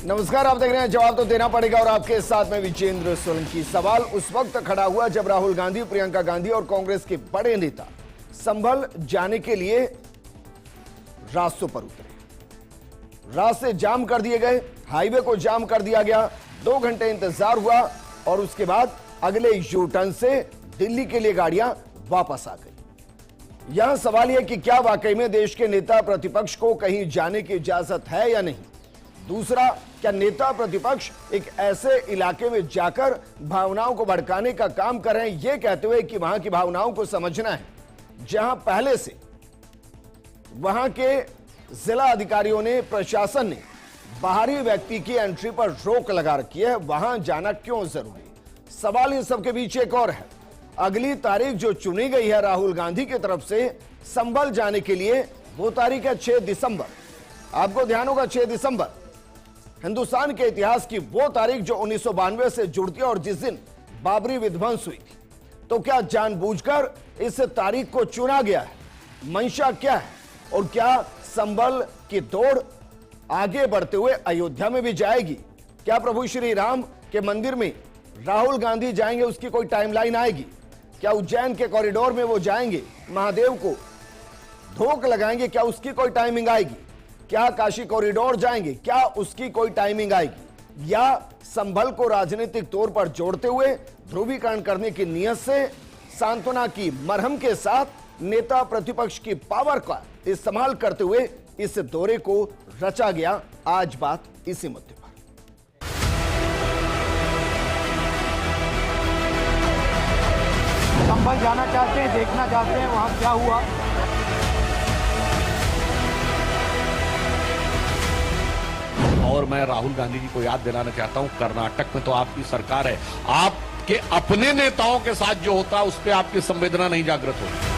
नमस्कार, आप देख रहे हैं जवाब तो देना पड़ेगा और आपके साथ में विजेंद्र सोलंकी। सवाल उस वक्त खड़ा हुआ जब राहुल गांधी, प्रियंका गांधी और कांग्रेस के बड़े नेता संभल जाने के लिए रास्तों पर उतरे। रास्ते जाम कर दिए गए, हाईवे को जाम कर दिया गया, 2 घंटे इंतजार हुआ और उसके बाद अगले यू टर्न से दिल्ली के लिए गाड़ियां वापस आ गई। यहां सवाल यह कि क्या वाकई में देश के नेता प्रतिपक्ष को कहीं जाने की इजाजत है या नहीं। दूसरा, क्या नेता प्रतिपक्ष एक ऐसे इलाके में जाकर भावनाओं को भड़काने का काम कर रहे हैं, यह कहते हुए कि वहां की भावनाओं को समझना है, जहां पहले से वहां के जिला अधिकारियों ने, प्रशासन ने बाहरी व्यक्ति की एंट्री पर रोक लगा रखी है, वहां जाना क्यों जरूरी। सवाल इन सबके बीच एक और है। अगली तारीख जो चुनी गई है राहुल गांधी की तरफ से संभल जाने के लिए, वो तारीख है 6 दिसंबर। आपको ध्यान होगा 6 दिसंबर हिंदुस्तान के इतिहास की वो तारीख जो 1992 से जुड़ती है और जिस दिन बाबरी विध्वंस हुई थी। तो क्या जानबूझकर इस तारीख को चुना गया है? मंशा क्या है? और क्या संभल की दौड़ आगे बढ़ते हुए अयोध्या में भी जाएगी? क्या प्रभु श्री राम के मंदिर में राहुल गांधी जाएंगे, उसकी कोई टाइमलाइन आएगी? क्या उज्जैन के कॉरिडोर में वो जाएंगे, महादेव को धोख लगाएंगे, क्या उसकी कोई टाइमिंग आएगी? क्या काशी कॉरिडोर जाएंगे, क्या उसकी कोई टाइमिंग आएगी? या संभल को राजनीतिक तौर पर जोड़ते हुए ध्रुवीकरण करने की नीयत से सांत्वना की मरहम के साथ नेता प्रतिपक्ष की पावर का इस्तेमाल करते हुए इस दौरे को रचा गया? आज बात इसी मुद्दे पर। संभल जाना चाहते हैं, देखना चाहते हैं वहां क्या हुआ। और मैं राहुल गांधी जी को याद दिलाना चाहता हूं, कर्नाटक में तो आपकी सरकार है, आपके अपने नेताओं के साथ जो होता है उस पर आपकी संवेदना नहीं जागृत होती।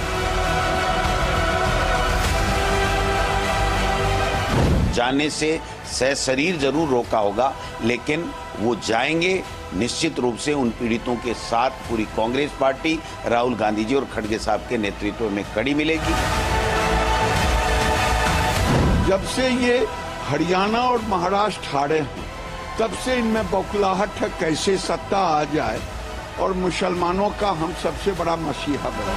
जाने से सशरीर जरूर रोका होगा, लेकिन वो जाएंगे निश्चित रूप से उन पीड़ितों के साथ। पूरी कांग्रेस पार्टी राहुल गांधी जी और खड़गे साहब के नेतृत्व में कड़ी मिलेगी। जब से ये हरियाणा और महाराष्ट्र हारे हैं, तब से इनमें बौखलाहट है कैसे सत्ता आ जाए और मुसलमानों का हम सबसे बड़ा मसीहा बने।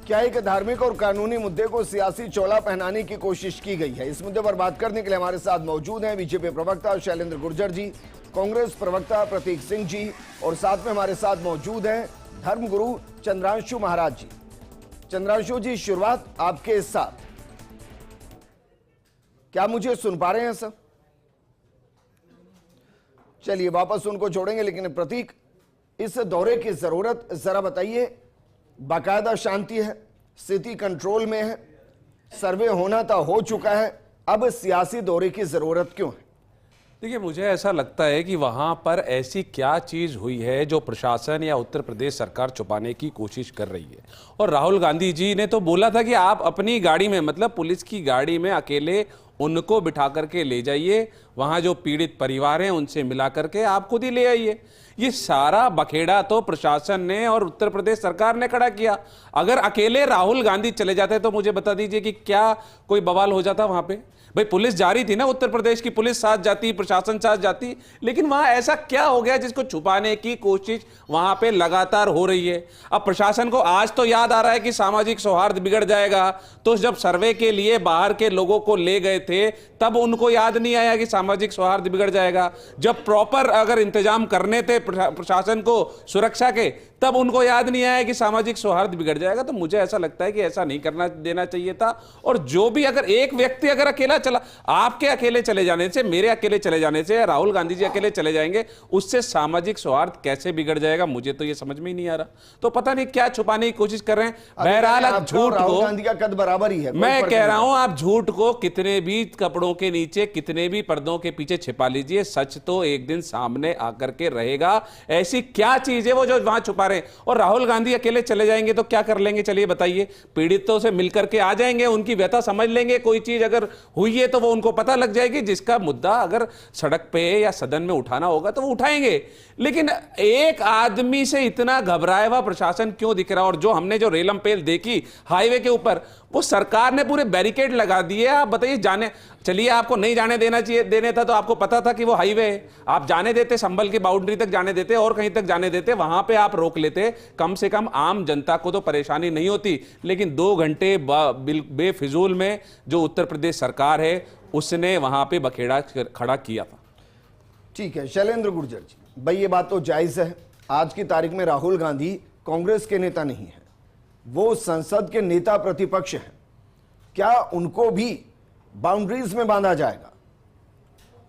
क्या एक धार्मिक और कानूनी मुद्दे को सियासी चौला पहनाने की कोशिश की गई है? इस मुद्दे पर बात करने के लिए हमारे साथ मौजूद हैं बीजेपी प्रवक्ता शैलेंद्र गुर्जर जी, कांग्रेस प्रवक्ता प्रतीक सिंह जी और साथ में हमारे साथ मौजूद हैं धर्मगुरु चंद्रांशु महाराज जी। चंद्रांशु जी, शुरुआत आपके साथ। क्या मुझे सुन पा रहे हैं सर? चलिए वापस उनको जोड़ेंगे, लेकिन प्रतीक, इस दौरे की जरूरत जरा बताइए। बाकायदा शांति है, स्थिति कंट्रोल में है, सर्वे होना था हो चुका है, अब सियासी दौरे की जरूरत क्यों है? देखिए, मुझे ऐसा लगता है कि वहां पर ऐसी क्या चीज हुई है जो प्रशासन या उत्तर प्रदेश सरकार छुपाने की कोशिश कर रही है। और राहुल गांधी जी ने तो बोला था कि आप अपनी गाड़ी में, मतलब पुलिस की गाड़ी में अकेले उनको बिठा करके ले जाइए, वहां जो पीड़ित परिवार हैं उनसे मिला करके आप खुद ही ले आइए। ये सारा बखेड़ा तो प्रशासन ने और उत्तर प्रदेश सरकार ने खड़ा किया। अगर अकेले राहुल गांधी चले जाते तो मुझे बता दीजिए कि क्या कोई बवाल हो जाता वहां पे? भाई, पुलिस जा रही थी ना, उत्तर प्रदेश की पुलिस साथ जाती, प्रशासन साथ जाती, लेकिन वहां ऐसा क्या हो गया जिसको छुपाने की कोशिश वहां पे लगातार हो रही है। अब प्रशासन को आज तो याद आ रहा है कि सामाजिक सौहार्द बिगड़ जाएगा, तो जब सर्वे के लिए बाहर के लोगों को ले गए थे तब उनको याद नहीं आया कि सामाजिक सौहार्द बिगड़ जाएगा। जब प्रॉपर अगर इंतजाम करने थे प्रशासन को सुरक्षा के, तब उनको याद नहीं आया कि सामाजिक सौहार्द बिगड़ जाएगा। तो मुझे ऐसा लगता है कि ऐसा नहीं करना देना चाहिए था। और जो भी, अगर एक व्यक्ति अगर अकेला चला, आपके अकेले चले जाने से, मेरे अकेले चले जाने से, राहुल गांधी जी अकेले चले जाएंगे, उससे सामाजिक सौहार्द कैसे बिगड़ जाएगा? मुझे तो ये समझ में ही नहीं आ रहा। तो पता नहीं क्या छुपाने की कोशिश कर रहे हैं। बहरहाल आप झूठ को, गांधी का कद बराबर ही है, मैं कह रहा हूं, आप झूठ को कितने भी कपड़ों के नीचे, कितने भी पर्दों के पीछे छिपा लीजिए, सच तो एक दिन सामने आकर के रहेगा। ऐसी क्या चीज है वो जो वहां छुपा रहे हैं। और राहुल गांधी अकेले चले जाएंगे तो क्या कर लेंगे, चलिए बताइए। पीड़ितों से मिलकर के आ जाएंगे, उनकी व्यथा समझ लेंगे, कोई चीज अगर हुई है तो वो उनको पता लग जाएगी, जिसका मुद्दा अगर सड़क पे या सदन में उठाना होगा तो वो उठाएंगे। लेकिन एक आदमी से इतना घबराया हुआ प्रशासन क्यों दिख रहा है? और जो हमने जो रेलम पेल देखी हाईवे के ऊपर, वो सरकार ने पूरे बैरिकेड लगा दिए। आप बताइए, जाने चलिए आपको नहीं जाने देना चाहिए, देने था तो आपको पता था कि वो हाईवे है, आप जाने देते, संभल की बाउंड्री तक जाने देते और कहीं तक जाने देते, वहां पे आप रोक लेते, कम से कम आम जनता को तो परेशानी नहीं होती। लेकिन 2 घंटे बेफिजूल में जो उत्तर प्रदेश सरकार है उसने वहां पे बखेड़ा खड़ा किया था। ठीक है शैलेंद्र गुर्जर जी, भाई ये बात तो जायज है, आज की तारीख में राहुल गांधी कांग्रेस के नेता नहीं है, वो संसद के नेता प्रतिपक्ष हैं, क्या उनको भी बाउंड्रीज में बांधा जाएगा?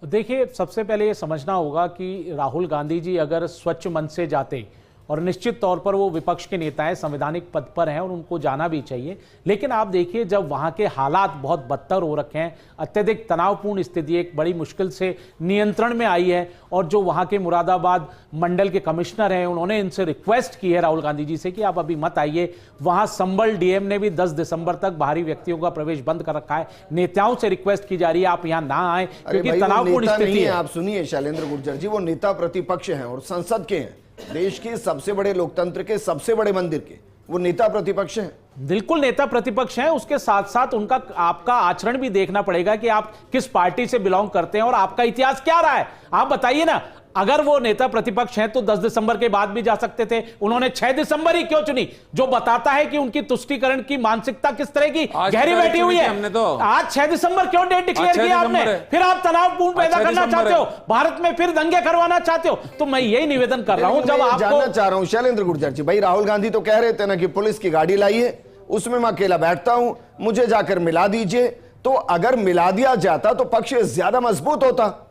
देखिए, सबसे पहले ये समझना होगा कि राहुल गांधी जी अगर स्वच्छ मन से जाते, और निश्चित तौर पर वो विपक्ष के नेता हैं, संवैधानिक पद पर हैं और उनको जाना भी चाहिए, लेकिन आप देखिए जब वहाँ के हालात बहुत बदतर हो रखे हैं, अत्यधिक तनावपूर्ण स्थिति एक बड़ी मुश्किल से नियंत्रण में आई है, और जो वहाँ के मुरादाबाद मंडल के कमिश्नर हैं उन्होंने इनसे रिक्वेस्ट की है राहुल गांधी जी से कि आप अभी मत आइए। वहाँ संबल डीएम ने भी 10 दिसंबर तक बाहरी व्यक्तियों का प्रवेश बंद कर रखा है। नेताओं से रिक्वेस्ट की जा रही है आप यहाँ ना आए क्योंकि तनावपूर्ण स्थिति है। आप सुनिए शैलेंद्र गुर्जर जी, वो नेता प्रतिपक्ष हैं और संसद के हैं, देश के सबसे बड़े लोकतंत्र के सबसे बड़े मंदिर के, वो नेता प्रतिपक्ष हैं। बिल्कुल नेता प्रतिपक्ष हैं, उसके साथ साथ उनका आपका आचरण भी देखना पड़ेगा कि आप किस पार्टी से बिलोंग करते हैं और आपका इतिहास क्या रहा है। आप बताइए ना, अगर वो नेता प्रतिपक्ष हैं तो 10 दिसंबर के बाद भी जा सकते थे, उन्होंने 6 दिसंबर ही क्यों चुनी? जो बताता है कि उनकी तुष्टीकरण की मानसिकता किस तरह की गहरी बैठी हुई है। हमने तो आज 6 दिसंबर क्यों डेट डिक्लेयर किया आपने? फिर आप तनावपूर्ण पैदा करना चाहते हो, भारत में फिर दंगे करवाना चाहते हो। तो मैं यही निवेदन कर रहा हूं, जब आपको जानना चाह रहा हूं शैलेंद्र गुर्जर जी, भाई राहुल गांधी तो कह रहे थे ना कि पुलिस की गाड़ी लाइए, उसमें मैं अकेला बैठता हूं, मुझे जाकर मिला दीजिए। तो अगर मिला दिया जाता तो पक्ष ज्यादा मजबूत होता।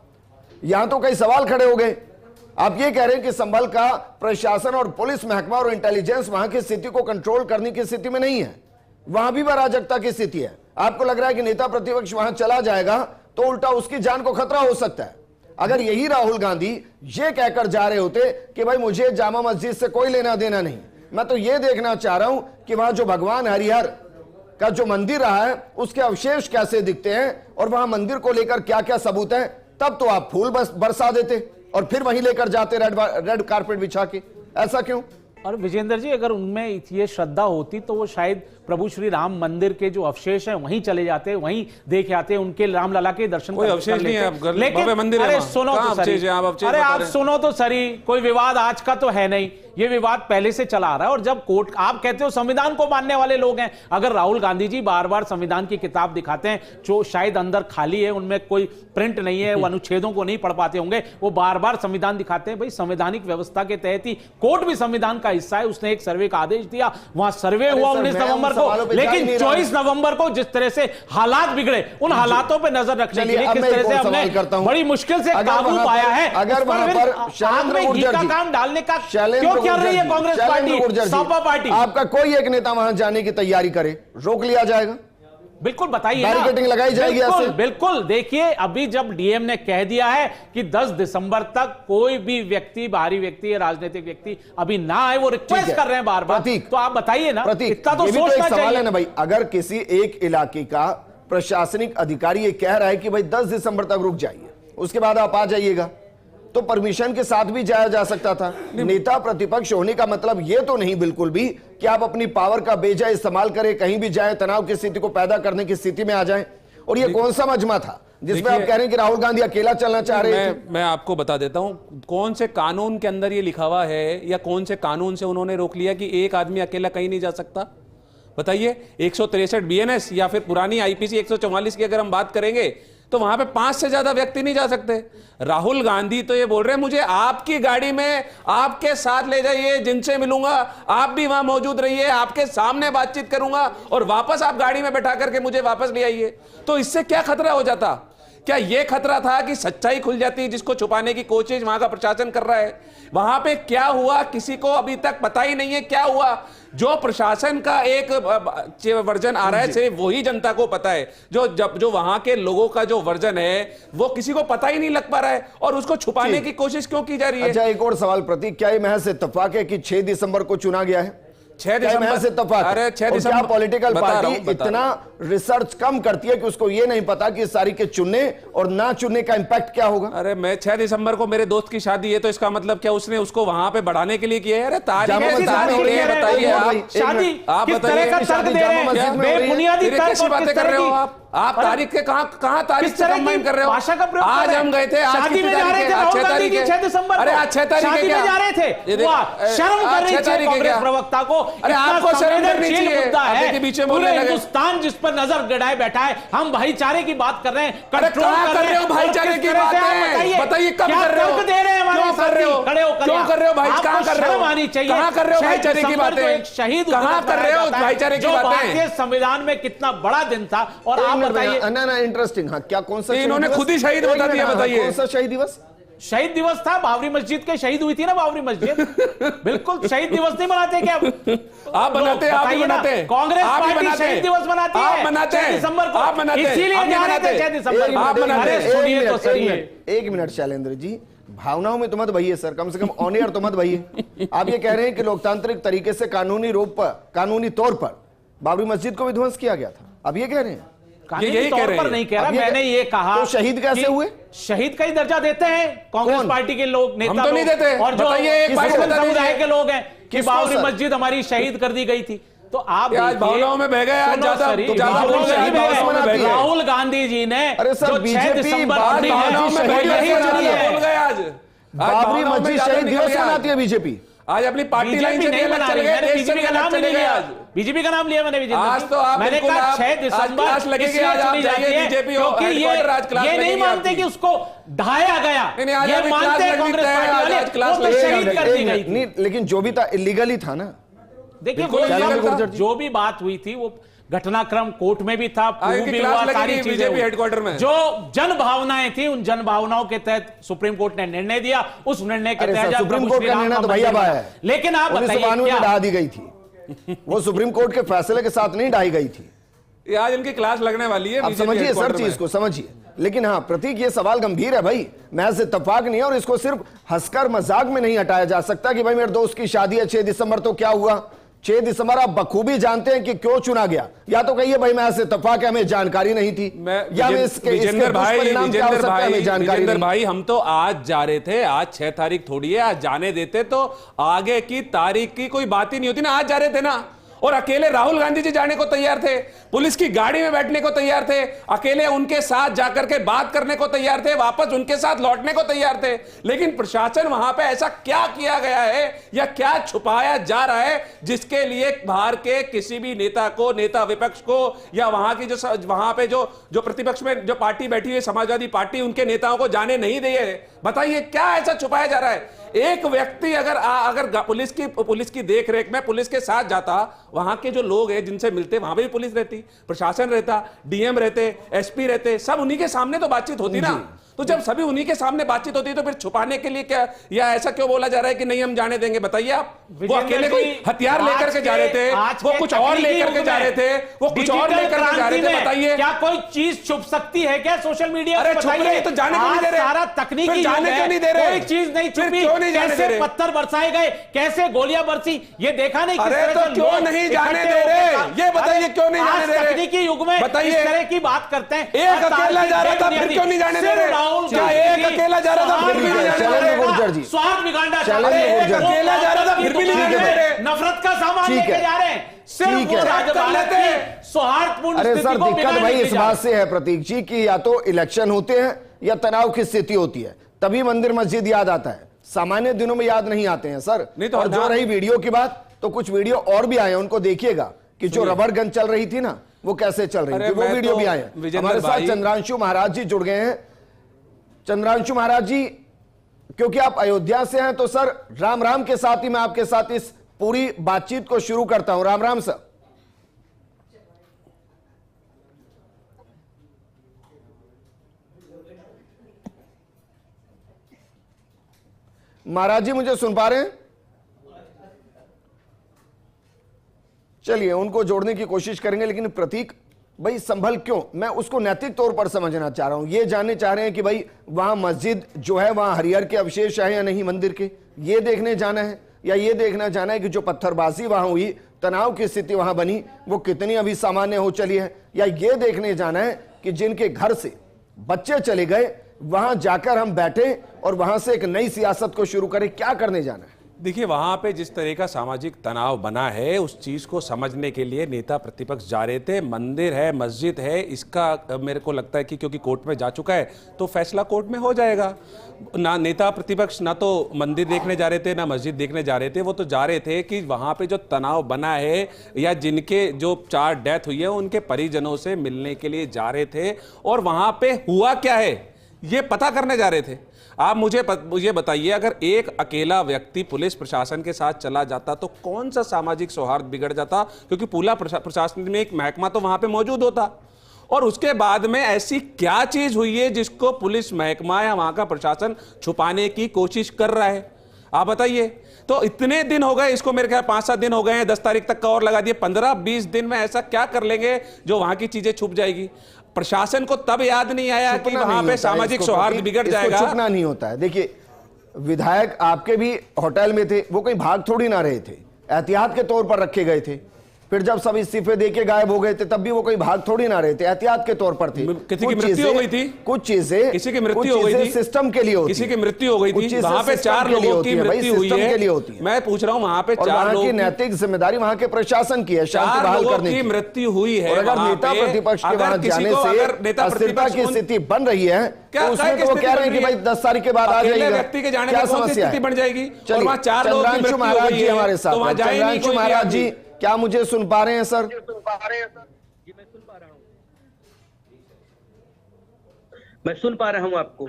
यहां तो कई सवाल खड़े हो गए। आप ये कह रहे हैं कि संभल का प्रशासन और पुलिस महकमा और इंटेलिजेंस वहां की स्थिति को कंट्रोल करने की स्थिति में नहीं है, वहां भी अराजकता की स्थिति है। आपको लग रहा है कि नेता प्रतिपक्ष वहां चला जाएगा तो उल्टा उसकी जान को खतरा हो सकता है। अगर यही राहुल गांधी ये कहकर जा रहे होते कि भाई मुझे जामा मस्जिद से कोई लेना देना नहीं, मैं तो ये देखना चाह रहा हूं कि वहां जो भगवान हरिहर का जो मंदिर रहा है उसके अवशेष कैसे दिखते हैं और वहां मंदिर को लेकर क्या क्या सबूत है, तब तो आप फूल बरसा देते और फिर वहीं लेकर जाते रेड कारपेट बिछा के। ऐसा क्यों? और विजेंद्र जी, अगर उनमें ये श्रद्धा होती तो वो शायद प्रभु श्री राम मंदिर के जो अवशेष हैं वहीं चले जाते, वहीं देख आते, उनके रामलला के दर्शन कोई अवशेष नहीं है, लेकिन मंदिर अरे सुनो तो सही, अरे आप सुनो तो सही, कोई विवाद आज का तो है नहीं, ये विवाद पहले से चला आ रहा है। और जब कोर्ट, आप कहते हो संविधान को मानने वाले लोग हैं, अगर राहुल गांधी जी बार बार संविधान की किताब दिखाते हैं जो शायद अंदर खाली है, उनमें कोई प्रिंट नहीं है, वो अनुच्छेदों को नहीं पढ़ पाते होंगे, वो बार बार संविधान दिखाते हैं। भाई संवैधानिक व्यवस्था के तहत ही कोर्ट भी संविधान का हिस्सा है। उसने एक सर्वे का आदेश दिया, वहां सर्वे हुआ 19 नवंबर को, लेकिन 24 नवंबर को जिस तरह से हालात बिगड़े, उन हालातों पर नजर रखने के लिए किस तरह से हमने बड़ी मुश्किल से काबू पाया है, अगर वहां पर का काम डालने का क्यों कर रही है कांग्रेस पार्टी, सपा पार्टी? आपका कोई एक नेता वहां जाने की तैयारी करे, रोक लिया जाएगा? बिल्कुल बताइए, बैरिकेडिंग लगाई जाएगी ऐसे? बिल्कुल। देखिए, अभी जब डीएम ने कह दिया है कि 10 दिसंबर तक कोई भी व्यक्ति, बाहरी व्यक्ति या राजनीतिक व्यक्ति अभी ना आए, वो रिक्वेस्ट कर रहे हैं बार बार, तो आप बताइए ना, इतना तो सोचना चाहिए। है ना भाई, अगर किसी एक इलाके का प्रशासनिक अधिकारी ये कह रहा है कि भाई 10 दिसंबर तक रुक जाइए, उसके बाद आप आ जाइएगा, तो परमिशन के साथ भी जाया जा सकता था। नेता प्रतिपक्ष होने का मतलब ये तो नहीं बिल्कुल भी कि आप अपनी पावर का बेजा इस्तेमाल करें, कहीं भी जाएं, तनाव की स्थिति को पैदा करने की स्थिति में आ जाएं। और ये कौन सा मजमा था जिसमें आप कह रहे हैं कि राहुल गांधी अकेला चलना चाह रहे थे? मैं आपको बता देता हूं कौन से कानून के अंदर ये लिखा हुआ है, या कौन से कानून से उन्होंने रोक लिया कि एक आदमी अकेला कहीं नहीं जा सकता। बताइए, 163 बीएनएस या फिर पुरानी आईपीसी 144 की अगर हम बात करेंगे तो वहां पे 5 से ज्यादा व्यक्ति नहीं जा सकते। राहुल गांधी तो ये बोल रहे हैं मुझे आपकी गाड़ी में आपके साथ ले जाइए, जिनसे मिलूंगा आप भी वहां मौजूद रहिए, आपके सामने बातचीत करूंगा और वापस आप गाड़ी में बैठा करके मुझे वापस ले आइए। तो इससे क्या खतरा हो जाता? क्या यह खतरा था कि सच्चाई खुल जाती है जिसको छुपाने की कोशिश वहां का प्रशासन कर रहा है? वहां पे क्या हुआ किसी को अभी तक पता ही नहीं है क्या हुआ। जो प्रशासन का एक वर्जन आ रहा है सिर्फ वही जनता को पता है, जो वहां के लोगों का जो वर्जन है वो किसी को पता ही नहीं लग पा रहा है, और उसको छुपाने की कोशिश क्यों की जा रही है? अच्छा, एक और सवाल प्रतीक, क्या ये महज इत्तेफाक है कि 6 दिसंबर को चुना गया है? 6 दिसंबर से तफाक? अरे 6 दिसंबर क्या पॉलिटिकल पार्टी इतना रिसर्च कम करती है कि उसको ये नहीं पता कि इस तारीख के चुनने और ना चुनने का इंपैक्ट क्या होगा? अरे मैं 6 दिसंबर को मेरे दोस्त की शादी है, तो इसका मतलब क्या उसने उसको वहां पे बढ़ाने के लिए किया है? अरे तारीख बताइए आप, शादी आप किस तरह का तर्क दे रहे हैं? बेबुनियादी तर्क कैसी बातें कर रहे हो आप तारीख के कहां तारीख से कंबाइन कर रहे हो? भाषा का प्रयोग आज हम गए थे, आज शादी में जा रहे थे राहुल गांधी जी 6 दिसंबर को। अरे आज 6 तारीख शादी में जा रहे थे, शर्म कर रही थी कांग्रेस प्रवक्ता को। अरे आपको शर्म करनी चाहिए, मुद्दा है पूरे हिंदुस्तान जिस पर नजर गड़ाए बैठा है। हम भाईचारे की बात कर रहे हैं, कंट्रोल कर रहे हो भाईचारे की बात है? बताइए कब कर रहे हो? दे रहे हैं हमारे कर रहे हो? खड़े होकर क्यों कर रहे हो भाई? कहां कर रहे हो? आनी चाहिए। कहां कर रहे हो भाईचारे की बातें? शहीद कहां कर रहे हो भाईचारे की बातें? भारतीय संविधान में कितना बड़ा दिन था। और आप बताइए ना इंटरेस्टिंग, हाँ क्या कौन सा इन्होंने खुद ही शहीद बता दिया, बताइए कौन सा शहीद दिवस? शहीद दिवस था बाबरी मस्जिद के, शहीद हुई थी ना बाबरी मस्जिद। बिल्कुल शहीद दिवस नहीं मनाते क्या आप बनाते हैं? आप ही बनाते हैं? कांग्रेस पार्टी शहीद दिवस मनाती है, आप बनाते हैं 6 दिसंबर को, आप बनाते हैं, इसीलिए जा रहे थे 6 दिसंबर। आप बनाते हैं? सुनिए तो सही है। एक मिनट शैलेंद्र जी, भावनाओं में तो मत भइए सर, कम से कम ऑन एयर तो मत भइए। आप ये कह रहे हैं कि लोकतांत्रिक तरीके से कानूनी तौर पर बाबरी मस्जिद को भी ध्वंस किया गया था, आप ये कह रहे हैं? यही तौर पर नहीं कह रहा, मैंने ये कहा। तो शहीद कैसे हुए? शहीद का ही दर्जा देते हैं कांग्रेस पार्टी के लोग, नेता। हम तो नहीं देते। और जो समुदाय के लोग हैं कि बाबरी सर? मस्जिद हमारी शहीद कर दी गई थी। तो आप आज भावनाओं में बह गए, आज ज्यादा राहुल गांधी जी ने अरे सर, जो 6 दिसंबर भावनाओं में बह गए, आज बाबरी मस्जिद शहीद दिवस मनाती है बीजेपी। आज अपनी पार्टी लाइन से नहीं चल गए, बीजेपी का नाम नहीं लिया, बीजेपी का नाम लिया मैंने। आज तो आप मैंने कहा 6 दिसंबर क्लास लगेगी, आज आप जाइए बीजेपी क्योंकि ये नहीं मानते कि उसको ढाया गया, ये मानते हैं कांग्रेस पार्टी वाले वो तो शहीद कर दी गई थी। लेकिन जो भी था इलीगल ही था ना। देखिए जो भी बात हुई थी वो घटनाक्रम कोर्ट में भी था, प्रूव भी हुआ, सारी चीजें हेडक्वार्टर में जो जन भावनाएं थी उन जन भावनाओं के तहत सुप्रीम कोर्ट ने निर्णय दिया। उस निर्णय के तहत सुप्रीम कोर्ट का निर्णय तो भैया है, लेकिन आप बताइए में ढा दी गई थी, वो सुप्रीम कोर्ट के फैसले के साथ नहीं ढाई गई थी। आज इनकी क्लास लगने वाली है, आप समझिए सर चीज को समझिए। लेकिन हाँ प्रतीक, ये सवाल गंभीर है भाई, महज इत्तेफाक नहीं है, और इसको सिर्फ हंसकर मजाक में नहीं हटाया जा सकता कि भाई मेरे दोस्त की शादी है 6 दिसंबर तो क्या हुआ। 6 दिसंबर आप बखूबी जानते हैं कि क्यों चुना गया, या तो कहिए भाई मैं ऐसे इत्तेफाक है, हमें जानकारी नहीं थी, या विजेंद्र भाई हम तो आज जा रहे थे, आज 6 तारीख थोड़ी है, आज जाने देते तो आगे की तारीख की कोई बात ही नहीं होती ना। आज जा रहे थे ना, और अकेले राहुल गांधी जी जाने को तैयार थे, पुलिस की गाड़ी में बैठने को तैयार थे, अकेले उनके साथ जाकर के बात करने को तैयार थे, वापस उनके साथ लौटने को तैयार थे। लेकिन प्रशासन वहां पे ऐसा क्या किया गया है या क्या छुपाया जा रहा है जिसके लिए बाहर के किसी भी नेता को, नेता विपक्ष को, या वहां की वहां पे जो प्रतिपक्ष में जो पार्टी बैठी हुई समाजवादी पार्टी, उनके नेताओं को जाने नहीं दे? बताइए क्या ऐसा छुपाया जा रहा है? एक व्यक्ति अगर पुलिस की देखरेख में पुलिस के साथ जाता, वहां के जो लोग हैं जिनसे मिलते, वहां पे भी पुलिस रहती, प्रशासन रहता, डीएम रहते, एसपी रहते, सब उन्हीं के सामने तो बातचीत होती ना। तो जब सभी उन्हीं के सामने बातचीत होती है तो फिर छुपाने के लिए क्या, या ऐसा क्यों बोला जा रहा है कि नहीं हम जाने देंगे? बताइए आप। वो अकेले कोई हथियार लेकर के जा रहे थे, वो कुछ और लेकर के जा रहे थे, वो कुछ और लेकर के जा रहे थे। बताइए क्या कोई चीज छुप सकती है क्या सोशल मीडिया? अरे छुप रही है तो जाने क्यों नहीं दे रहे? सारा तकनीकी जाने क्यों नहीं दे रहे? कोई चीज नहीं छुपी, कैसे पत्थर बरसाए गए, कैसे गोलियां बरसी, ये देखा नहीं? अरे तो क्यों नहीं जाने दे रहे? ये बताइए क्यों नहीं जाने दे रहे? तकनीकी युग में बताइए, इस तरह की बात करते हैं। एक अकेला जा रहा था, फिर क्यों नहीं जाने दे रहे? एक अकेला जा रहा था, फिर भी नहीं जाने दे रहे? स्वार्थ बिगाड़ा, अकेला जा रहा था, फिर भी नहीं जाने दे रहे? नफरत का सामान लेके जा रहे हैं, सिर्फ सौहार्दपूर्ण। अरे सर दिक्कत भाई इस बात से है प्रतीक जी कि या तो इलेक्शन होते हैं या तनाव की स्थिति होती है, तभी मंदिर मस्जिद याद आता है, सामान्य दिनों में याद नहीं आते हैं सर। नहीं तो और जो रही वीडियो की बात, तो कुछ वीडियो और भी आए, उनको देखिएगा कि जो रबर गन चल रही थी ना, वो कैसे चल रही थी, वो वीडियो भी आए। हमारे साथ चंद्रांशु महाराज जी जुड़ गए हैं। चंद्रांशु महाराज जी, क्योंकि आप अयोध्या से हैं, तो सर राम राम के साथ ही मैं आपके साथ इस पूरी बातचीत को शुरू करता हूं। राम राम सर। महाराज जी मुझे सुन पा रहे हैं? चलिए उनको जोड़ने की कोशिश करेंगे, लेकिन प्रतीक भाई संभल क्यों, मैं उसको नैतिक तौर पर समझना चाह रहा हूं। ये जानने चाह रहे हैं कि भाई वहां मस्जिद जो है वहां हरिहर के अवशेष है या नहीं मंदिर के, ये देखने जाना है, या ये देखना जाना है कि जो पत्थरबाजी वहां हुई, तनाव की स्थिति वहां बनी, वो कितनी अभी सामान्य हो चली है, या ये देखने जाना है कि जिनके घर से बच्चे चले गए वहां जाकर हम बैठे और वहां से एक नई सियासत को शुरू करें, क्या करने जाना है? देखिए, वहां पे जिस तरह का सामाजिक तनाव बना है उस चीज को समझने के लिए नेता प्रतिपक्ष जा रहे थे। मंदिर है, मस्जिद है, इसका मेरे को लगता है कि क्योंकि कोर्ट में जा चुका है तो फैसला कोर्ट में हो जाएगा। ना नेता प्रतिपक्ष ना तो मंदिर देखने जा रहे थे ना मस्जिद देखने जा रहे थे, वो तो जा रहे थे कि वहां पे जो तनाव बना है या जिनके जो 4 डेथ हुई है उनके परिजनों से मिलने के लिए जा रहे थे, और वहां पे हुआ क्या है ये पता करने जा रहे थे। आप मुझे बताइए, अगर एक अकेला व्यक्ति पुलिस प्रशासन के साथ चला जाता तो कौन सा सामाजिक सौहार्द बिगड़ जाता, क्योंकि पूरा प्रशासन में एक महकमा तो वहां पे मौजूद होता। और उसके बाद में ऐसी क्या चीज हुई है जिसको पुलिस महकमा या वहां का प्रशासन छुपाने की कोशिश कर रहा है, आप बताइए। तो इतने दिन हो गए इसको, मेरे ख्याल 5-7 दिन हो गए हैं, 10 तारीख तक का और लगा दिए, 15-20 दिन में ऐसा क्या कर लेंगे जो वहां की चीजें छुप जाएगी। प्रशासन को तब याद नहीं आया कि वहां पे सामाजिक सौहार्द बिगड़ जाएगा। छुपना नहीं होता है। देखिए विधायक आपके भी होटल में थे, वो कहीं भाग थोड़ी ना रहे थे, एहतियात के तौर पर रखे गए थे। फिर जब सब इस्तीफे देके गायब हो गए थे तब भी वो कोई भाग थोड़ी ना रहे थे, एहतियात के तौर पर थे। किसी की मृत्यु हो गई थी, कुछ चीजें किसी की मृत्यु हो गई थी, सिस्टम के लिए होती है, किसी की मृत्यु हो गई थी, वहां पे 4 लोगों की मृत्यु हुई है। मैं पूछ रहा हूं वहां पे 4 लोगों की नैतिक जिम्मेदारी वहां के प्रशासन की है शांति बहाल करने की। मृत्यु हुई है, अगर नेता प्रतिपक्ष के वहां जाने से अस्थिरता की स्थिति बन रही है तो उसमें तो वो कह रहे हैं कि भाई 10 तारीख के बाद आ जाइएगा, व्यक्ति के जाने से कौन सी स्थिति बन जाएगी। चलिए चंद्रांशु महाराज जी हमारे साथ, चंद्रांशु महाराज जी क्या मुझे सुन पा रहे हैं सर? जी मैं सुन पा रहा हूं, मैं सुन पा रहा हूं आपको।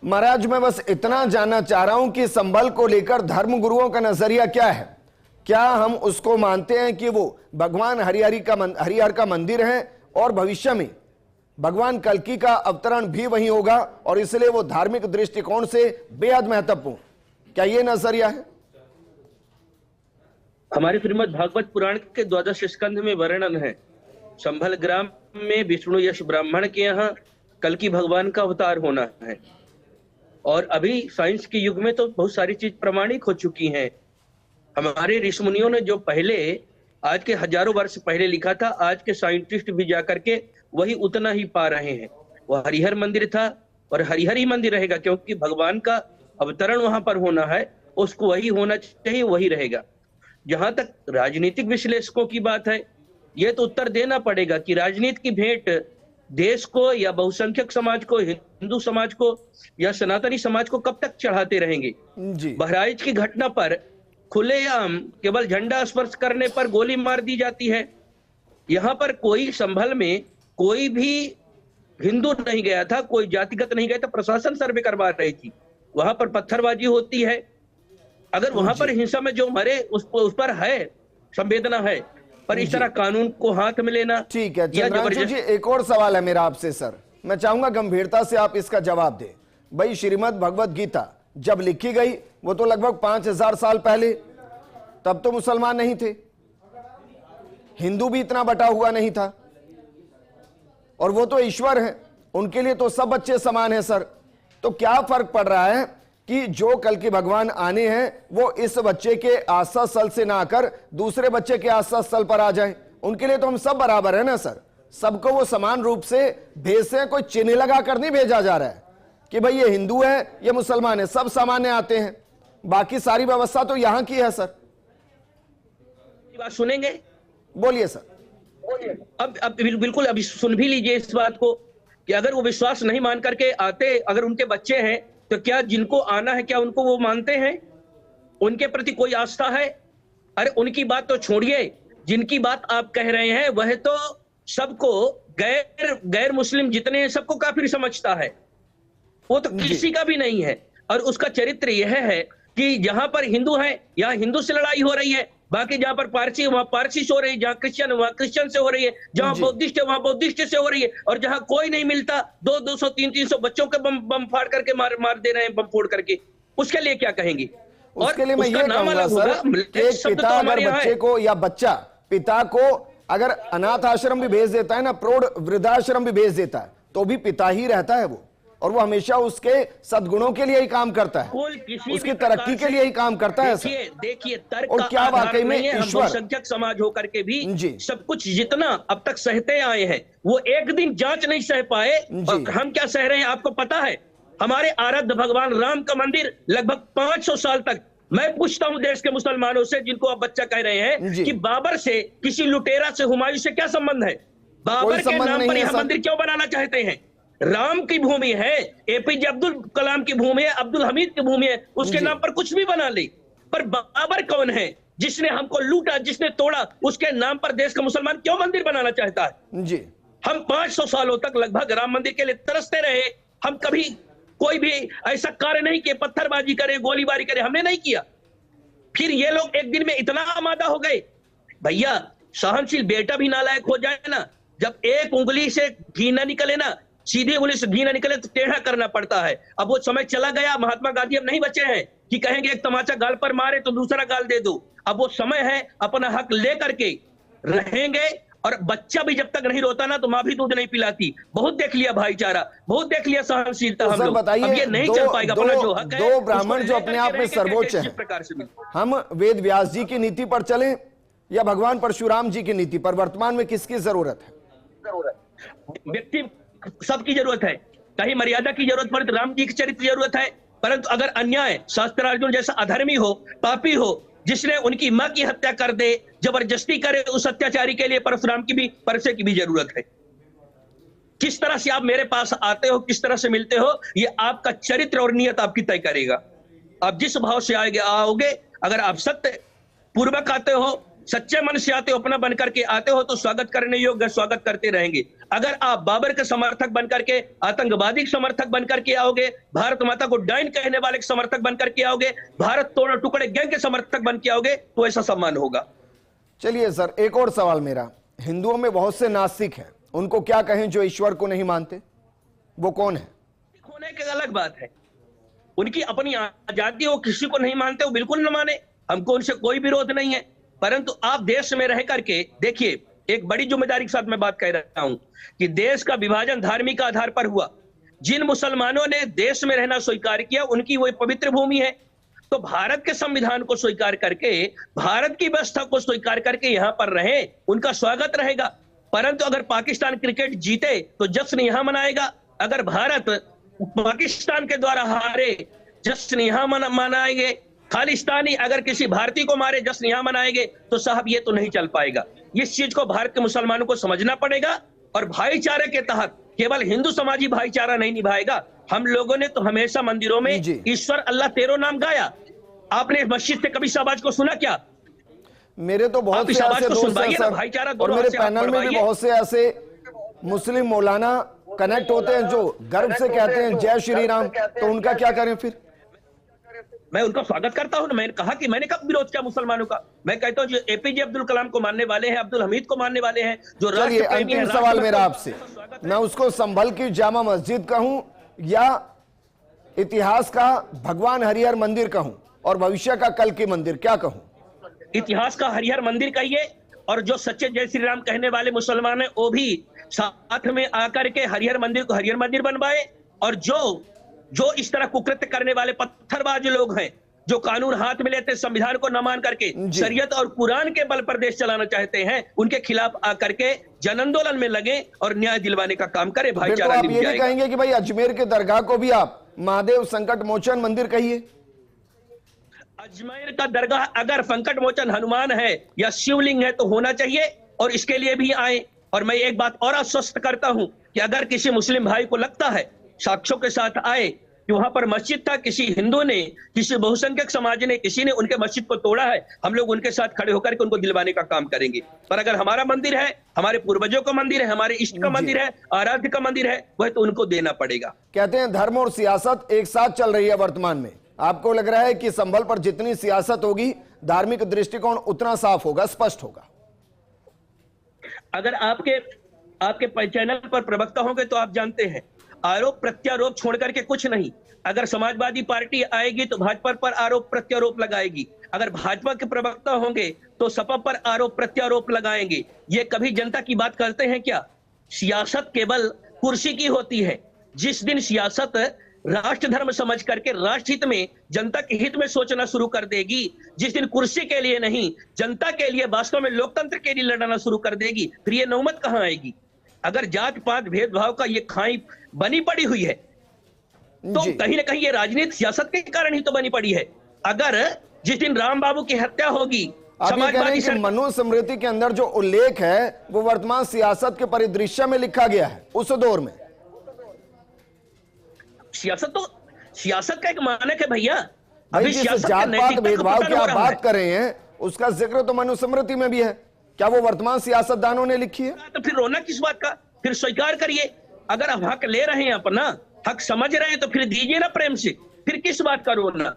महाराज मैं बस इतना जानना चाह रहा हूं कि संभल को लेकर धर्म गुरुओं का नजरिया क्या है? क्या हम उसको मानते हैं कि वो भगवान हरिहर का मंदिर है और भविष्य में भगवान कल्कि का अवतरण भी वहीं होगा और इसलिए वो धार्मिक दृष्टिकोण से बेहद महत्वपूर्ण, क्या ये नजरिया है? हमारे श्रीमद् भागवत पुराण के 12 स्कंध में वर्णन है, संभल ग्राम में विष्णु यश ब्राह्मण के यहाँ कल्कि भगवान का अवतार होना है। और अभी साइंस के युग में तो बहुत सारी चीज प्रमाणिक हो चुकी हैं। हमारे ऋषि मुनियों ने जो पहले आज के हजारों वर्ष पहले लिखा था, आज के साइंटिस्ट भी जाकर के वही उतना ही पा रहे हैं। वह हरिहर मंदिर था और हरिहर ही मंदिर रहेगा, क्योंकि भगवान का अवतरण वहां पर होना है, उसको वही होना चाहिए, वही रहेगा। जहां तक राजनीतिक विश्लेषकों की बात है, यह तो उत्तर देना पड़ेगा कि राजनीति की भेंट देश को या बहुसंख्यक समाज को, हिंदू समाज को या सनातनी समाज को कब तक चढ़ाते रहेंगे। बहराइच की घटना पर खुलेआम केवल झंडा स्पर्श करने पर गोली मार दी जाती है। यहां पर कोई संभल में कोई भी हिंदू नहीं गया था, कोई जातिगत नहीं गया था, प्रशासन सर्वे करवा रही थी। वहां पर पत्थरबाजी होती है, अगर वहां पर हिंसा में जो मरे उस पर है संवेदना है, पर इस तरह कानून को हाथ में लेना। ठीक है चंद्रांशु जी, एक और सवाल है मेरा आपसे सर, मैं चाहूंगा गंभीरता से आप इसका जवाब दें। भाई श्रीमद् भगवत गीता जब लिखी गई वो तो लगभग 5000 साल पहले, तब तो मुसलमान नहीं थे, हिंदू भी इतना बटा हुआ नहीं था, और वो तो ईश्वर है, उनके लिए तो सब बच्चे समान हैं सर। तो क्या फर्क पड़ रहा है कि जो कल के भगवान आने हैं वो इस बच्चे के आस्था स्थल से ना आकर दूसरे बच्चे के आस्था स्थल पर आ जाए? उनके लिए तो हम सब बराबर है ना सर, सबको वो समान रूप से भेजे, कोई चिन्ह लगा कर नहीं भेजा जा रहा है कि भाई ये हिंदू है ये मुसलमान है, सब सामान्य आते हैं। बाकी सारी व्यवस्था तो यहां की है सर। बात सुनेंगे? बोलिए सर। अब बिल्कुल अभी सुन भी लीजिए इस बात को कि अगर वो विश्वास नहीं मान करके आते, अगर उनके बच्चे हैं तो क्या जिनको आना है क्या उनको वो मानते हैं? उनके प्रति कोई आस्था है? अरे उनकी बात तो छोड़िए, जिनकी बात आप कह रहे हैं वह तो सबको गैर मुस्लिम जितने हैं सबको काफिर समझता है, वो तो किसी का भी नहीं है। और उसका चरित्र यह है कि जहां पर हिंदू है यहाँ हिंदू से लड़ाई हो रही है, बाकी जहां पर पारसी है वहां पारसी से हो रही है, जहां क्रिश्चियन है वहां क्रिश्चियन से हो रही है, जहां बौद्धिस्ट है वहां बौद्धिस्ट से हो रही है, और जहां कोई नहीं मिलता 200-300 बच्चों के बम फाड़ करके मार दे रहे हैं, बम फोड़ करके। उसके लिए क्या कहेंगे? उसके लिए मैं उसका ये नाम कहूंगा अलग होगा, सर, मिलेट एक शब्द पिता तो अगर हमारे यहाँ बच्चे है। को या बच्चा पिता को अगर अनाथ आश्रम भी भेज देता है ना, प्रौढ़ वृद्धाश्रम भी भेज देता है, तो भी पिता ही रहता है वो, और वो हमेशा उसके सद्गुणों के लिए ही काम करता है, उसकी तरक्की के लिए ही काम करता है सर। देखिए तर्क और का क्या आधार वाकई में नहीं है। हम ईश्वर बहुसंख्यक समाज होकर के भी जी। सब कुछ जितना अब तक सहते आए हैं, वो एक दिन जांच नहीं सह पाए। जी। और हम क्या सह रहे हैं आपको पता है? हमारे आराध्य भगवान राम का मंदिर लगभग 500 साल तक, मैं पूछता हूं देश के मुसलमानों से जिनको आप बच्चा कह रहे हैं जी। कि बाबर से, किसी लुटेरा से, हुमायूं से क्या संबंध है? बाबर के संबंध नाम नहीं पर है यह सर। मंदिर क्यों बनाना चाहते हैं? राम की भूमि है, एपीजे अब्दुल कलाम की भूमि है, अब्दुल हमीद की भूमि है, उसके जी। नाम पर कुछ भी बना ले। पर बाबर कौन है जिसने हमको लूटा, जिसने तोड़ा? उसके नाम पर देश का मुसलमान क्यों मंदिर बनाना चाहता है? जी। हम 500 सालों तक लगभग राम मंदिर के लिए तरसते रहे। हम कभी कोई भी ऐसा कार्य नहीं किए, पत्थरबाजी करे, गोलीबारी करे, हमने नहीं किया। फिर ये लोग एक दिन में इतना आमादा हो गए। भैया, सहनशील बेटा भी नालायक हो जाए ना, जब एक उंगली से घी ना निकले ना, सीधी उंगली से घी ना निकले तो टेढ़ा करना पड़ता है। अब वो समय चला गया, महात्मा गांधी अब नहीं बचे हैं कि कहेंगे एक तमाचा गाल पर मारे तो दूसरा गाल दे दो। अब वो समय है, अपना हक लेकर के रहेंगे। और बच्चा भी जब तक नहीं रोता ना, तो माँ भी दूध नहीं पिलाती। बहुत देख लिया भाईचारा, बहुत देख लिया सहनशीलता। हम सर लोग बताइए, अब ये नहीं चल पाएगा। अपना जो हक है, दो ब्राह्मण उसको जो लेकर अपने के आप में रहेंगे, सर्वोच्च किसी हैं, प्रकार से मिले। हम वेद व्यास जी की नीति पर चलें या भगवान परशुराम जी की नीति पर? वर्तमान में किसकी जरूरत है? व्यक्ति सबकी जरूरत है। कहीं मर्यादा की जरूरत पड़े तो राम जी की चरित्र की जरूरत है। परंतु अगर अन्याय, शास्त्रार्जुन जैसा अधर्मी हो, पापी हो, जिसने उनकी मां की हत्या कर दे, जबरदस्ती करे, उस अत्याचारी के लिए परशुराम की भी, परसे की भी जरूरत है। किस तरह से आप मेरे पास आते हो, किस तरह से मिलते हो, ये आपका चरित्र और नियत आपकी तय करेगा। आप जिस भाव से आओगे, अगर आप सत्य पूर्वक आते हो, सच्चे मन से आते हो, अपना बनकर के आते हो, तो स्वागत करने योग्य स्वागत करते रहेंगे। अगर आप बाबर के समर्थक बनकर के, आतंकवादी के समर्थक बनकर के आओगे, भारत माता को डायन कहने वाले के समर्थक बनकर के आओगे, भारत तोड़ टुकड़े गैंग के समर्थक बन के आओगे, तो ऐसा सम्मान होगा। चलिए सर, एक और सवाल मेरा, हिंदुओं में बहुत से नास्तिक हैं, उनको क्या कहें जो ईश्वर को नहीं मानते? वो कौन है? होने की अलग बात है, उनकी अपनी आजादी हो, किसी को नहीं मानते, वो बिल्कुल न माने, हमको उनसे कोई विरोध नहीं है। परंतु आप देश में रह करके देखिए, एक बड़ी जिम्मेदारी के साथ मैं बात कह रहा हूं कि देश का विभाजन धार्मिक आधार पर हुआ। जिन मुसलमानों ने देश में रहना स्वीकार किया, उनकी वही पवित्र भूमि है। तो भारत के संविधान को स्वीकार करके, भारत की व्यवस्था को स्वीकार करके यहां पर रहे, उनका स्वागत रहेगा। परंतु अगर पाकिस्तान क्रिकेट जीते तो जश्न यहां मनाएगा, अगर भारत पाकिस्तान के द्वारा हारे, जश्न यहां मनाएंगे। खालिस्तानी अगर किसी भारतीय को मारे, जश्न यहां मनाएंगे। तो साहब ये तो नहीं चल पाएगा। इस चीज को भारत के मुसलमानों को समझना पड़ेगा। और भाईचारे के तहत केवल हिंदू समाजी भाईचारा नहीं निभाएगा। हम लोगों ने तो हमेशा मंदिरों में ईश्वर अल्लाह तेरो नाम गाया। आपने मस्जिद से कभी शहबाज को सुना क्या? मेरे तो बहुत से ऐसे दोस्त हैं सर, भाईचारा, और मेरे पैनल में भी बहुत से ऐसे मुस्लिम मौलाना कनेक्ट होते हैं जो गर्व से कहते हैं जय श्री राम, तो उनका क्या करें फिर? मैं उनका स्वागत करता हूं। मैंने कहा कि मैंने कब विरोध किया मुसलमानों का? मैं कहता हूं जो एपीजे अब्दुल कलाम को मानने वाले हैं, अब्दुल हमीद को मानने वाले हैं, जो चलिए अंतिम सवाल मेरा आपसे, मैं उसको संभल की जामा मस्जिद कहूं या इतिहास का भगवान हरिहर मंदिर कहूं और भविष्य का कल की मंदिर, क्या कहूं? इतिहास का हरिहर मंदिर कहिए, और जो सच्चे जय श्री राम कहने वाले मुसलमान है, वो भी साथ में आकर के हरिहर मंदिर को हरिहर मंदिर बनवाए। और जो इस तरह कुकृत्य करने वाले पत्थरबाज लोग हैं, जो कानून हाथ में लेते, संविधान को न मान करके शरीयत और कुरान के बल पर देश चलाना चाहते हैं, उनके खिलाफ आकर के जन आंदोलन में लगे और न्याय दिलवाने का काम करें। भाईचारा आप ये भी कहेंगे कि भाई अजमेर के दरगाह को भी आप महादेव संकट मोचन मंदिर कहिए? अजमेर का दरगाह अगर संकट मोचन हनुमान है या शिवलिंग है तो होना चाहिए, और इसके लिए भी आए। और मैं एक बात और आश्वस्त करता हूं कि अगर किसी मुस्लिम भाई को लगता है, साक्ष्यों के साथ आए कि वहां पर मस्जिद था, किसी हिंदू ने, किसी बहुसंख्यक समाज ने, किसी ने उनके मस्जिद को तोड़ा है, हम लोग उनके साथ खड़े होकर के उनको दिलवाने का काम करेंगे। पर अगर हमारा मंदिर है, हमारे पूर्वजों का मंदिर है, हमारे इष्ट का मंदिर है, आराध्य का मंदिर है, वह तो उनको देना पड़ेगा। कहते हैं धर्म और सियासत एक साथ चल रही है वर्तमान में। आपको लग रहा है कि संभल पर जितनी सियासत होगी, धार्मिक दृष्टिकोण उतना साफ होगा, स्पष्ट होगा? अगर आपके चैनल पर प्रवक्ता होंगे तो आप जानते हैं, आरोप प्रत्यारोप छोड़ करके कुछ नहीं। अगर समाजवादी पार्टी आएगी तो भाजपा पर आरोप प्रत्यारोप लगाएगी, अगर भाजपा के प्रवक्ता होंगे तो सपा पर आरोप प्रत्यारोप लगाएंगे। ये कभी जनता की बात करते हैं क्या? सियासत केवल कुर्सी की होती है। जिस दिन सियासत राष्ट्र धर्म समझ करके राष्ट्र हित में, जनता के हित में सोचना शुरू कर देगी, जिस दिन कुर्सी के लिए नहीं जनता के लिए, वास्तव में लोकतंत्र के लिए लड़ना शुरू कर देगी, फिर ये नौबत कहां आएगी? अगर जात पात भेदभाव का ये खाई बनी पड़ी हुई है तो कहीं ना कहीं ये राजनीति सियासत के कारण ही तो बनी पड़ी है। अगर जिस दिन राम बाबू की हत्या होगी, आप ये कह रहे हैं कि मनुस्मृति के अंदर जो उल्लेख है वो वर्तमान सियासत के परिदृश्य में लिखा गया है उस दौर में। सियासत का एक मानक है भैया। अभी जिस जात पात भेदभाव की आप बात कर रहे हैं उसका जिक्र तो मनुस्मृति में भी है, क्या वो वर्तमान सियासतदानों ने लिखी है? तो फिर रोना किस बात का? फिर स्वीकार करिए। अगर आप हक ले रहे हैं, अपना हक समझ रहे हैं तो फिर दीजिए ना प्रेम से, फिर किस बात का रोना?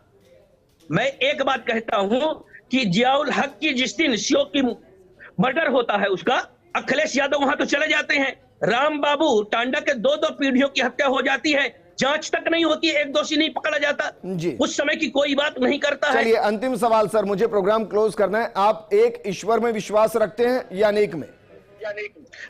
मैं एक बात कहता हूं कि जियाउल हक की जिस दिन सीओ की मर्डर होता है उसका, अखिलेश यादव वहां तो चले जाते हैं। राम बाबू टांडा के 2-2 पीढ़ियों की हत्या हो जाती है, जांच तक नहीं होती है, एक दोषी नहीं पकड़ा जाता जी। उस समय की कोई बात नहीं करता है। चलिए अंतिम सवाल सर, मुझे प्रोग्राम क्लोज करना है। आप एक ईश्वर में विश्वास रखते हैं या अनेक में?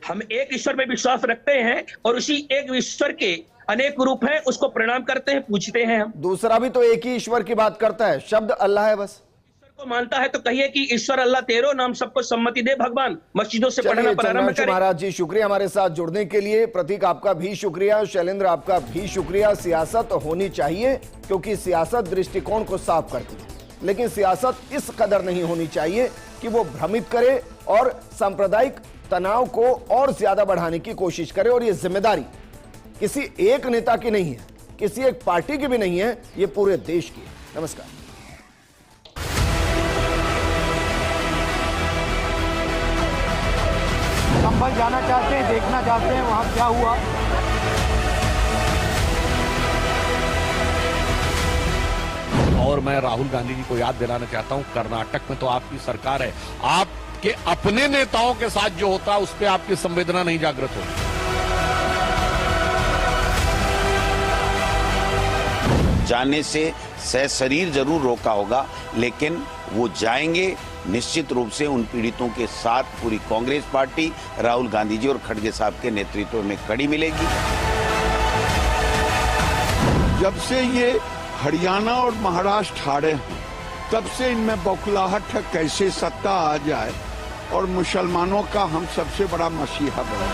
हम एक ईश्वर में विश्वास रखते हैं और उसी एक ईश्वर के अनेक रूप हैं, उसको प्रणाम करते हैं, पूछते हैं। हम दूसरा भी तो एक ही ईश्वर की बात करता है, शब्द अल्लाह है बस। ईश्वर को मानता है तो कहिए कि ईश्वर अल्लाह तेरो नाम सबको सम्मति दे भगवान। मस्जिदों से पढ़ना प्रारंभ करें। महाराज जी शुक्रिया हमारे साथ जुड़ने के लिए। प्रतीक आपका भी शुक्रिया, शैलेंद्र आपका भी शुक्रिया। सियासत होनी चाहिए क्योंकि सियासत दृष्टिकोण को साफ करती है, लेकिन सियासत इस कदर नहीं होनी चाहिए कि वो भ्रमित करे और सांप्रदायिक तनाव को और ज्यादा बढ़ाने की कोशिश करे। और ये जिम्मेदारी किसी एक नेता की नहीं है, किसी एक पार्टी की भी नहीं है, ये पूरे देश की है। नमस्कार। संभल जाना चाहते हैं, देखना चाहते हैं वहां क्या हुआ। और मैं राहुल गांधी जी को याद दिलाना चाहता हूं, कर्नाटक में तो आपकी सरकार है, आपके अपने नेताओं के साथ जो होता है उस पर आपकी संवेदना नहीं जागृत होती। जाने से सशरीर जरूर रोका होगा, लेकिन वो जाएंगे निश्चित रूप से उन पीड़ितों के साथ। पूरी कांग्रेस पार्टी राहुल गांधी जी और खड़गे साहब के नेतृत्व में खड़ी मिलेगी। जब से ये हरियाणा और महाराष्ट्र हारे हैं तब से इनमें बौखलाहट है कैसे सत्ता आ जाए और मुसलमानों का हम सबसे बड़ा मसीहा बने।